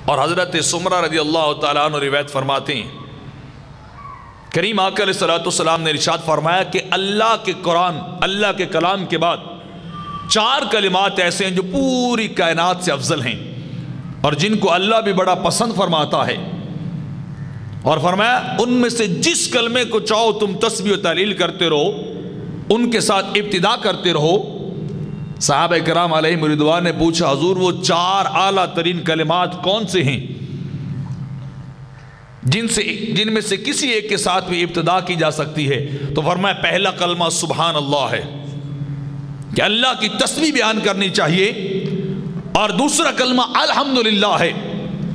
اور حضرت سمرہ رضی اللہ تعالیٰ عنہ روایت فرماتے ہیں کریم آقا علیہ السلام نے ارشاد فرمایا کہ اللہ کے قرآن، اللہ کے کلام کے بعد 4 کلمات ایسے ہیں جو پوری کائنات سے افضل ہیں اور جن کو اللہ بھی بڑا پسند فرماتا ہے، اور فرمایا ان میں سے جس کلمے کو چاہو تم تسبیح و تحلیل کرتے رہو، ان کے ساتھ ابتدا کرتے رہو۔ صحابہ کرام علیہم رضوان نے پوچھا حضور وہ 4 اعلیٰ ترین کلمات کون سے ہیں جن میں سے کسی ایک کے ساتھ بھی ابتدا کی جا سکتی ہے؟ تو فرمایا پہلا کلمہ سبحان اللہ ہے کہ اللہ کی تسبیح بیان کرنی چاہیے، اور دوسرا کلمہ الحمدللہ ہے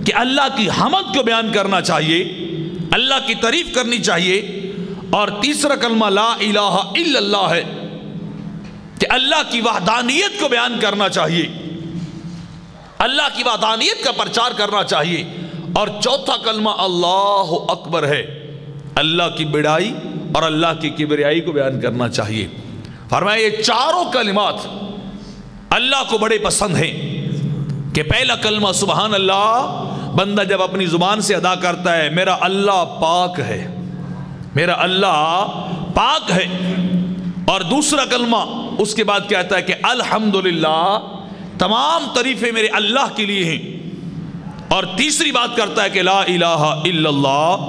کہ اللہ کی حمد کو بیان کرنا چاہیے، اللہ کی تعریف کرنی چاہیے، اور تیسرا کلمہ لا الہ الا اللہ ہے کہ اللہ کی وحدانیت کو بیان کرنا چاہیے، اللہ کی وحدانیت کا پرچار کرنا چاہیے، اور چوتھا کلمہ اللہ اکبر ہے، اللہ کی بڑائی اور اللہ کی کبریائی کو بیان کرنا چاہیے۔ فرمایا یہ 4 کلمات اللہ کو بڑے پسند ہیں کہ پہلا کلمہ سبحان اللہ بندہ جب اپنی زبان سے ادا کرتا ہے میرا اللہ پاک ہے، میرا اللہ پاک ہے، اور دوسرا کلمہ اس کے بعد کہتا ہے کہ الحمدللہ تمام تعریفیں میرے اللہ کے لیے ہیں، اور تیسری بات کرتا ہے کہ لا الہ الا اللہ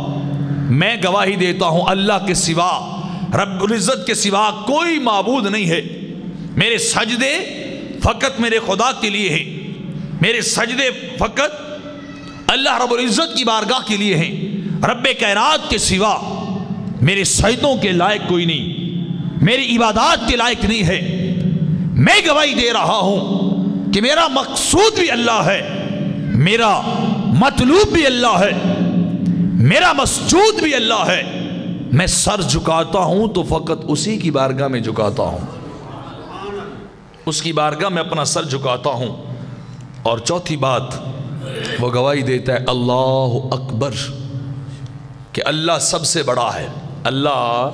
میں گواہی دیتا ہوں اللہ کے سوا، رب العزت کے سوا کوئی معبود نہیں ہے، میرے سجدے فقط میرے خدا کے لیے ہیں، میرے سجدے فقط اللہ رب العزت کی بارگاہ کے لیے ہیں، رب کائنات کے سوا میرے سجدوں کے لائق کوئی نہیں، میری عبادات کے لائق نہیں ہے۔ میں گواہی دے رہا ہوں کہ میرا مقصود بھی اللہ ہے، میرا مطلوب بھی اللہ ہے، میرا مسجود بھی اللہ ہے، میں سر جھکاتا ہوں تو فقط اسی کی بارگاہ میں جھکاتا ہوں، اس کی بارگاہ میں اپنا سر جھکاتا ہوں۔ اور چوتھی بات وہ گواہی دیتا ہے اللہ اکبر کہ اللہ سب سے بڑا ہے، اللہ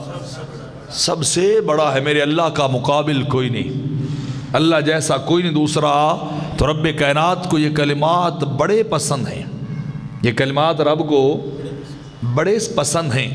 سب سے بڑا ہے، میرے اللہ کا مقابل کوئی نہیں، اللہ جیسا کوئی نہیں دوسرا۔ تو رب کائنات کو یہ کلمات بڑے پسند ہیں، یہ کلمات رب کو بڑے پسند ہیں۔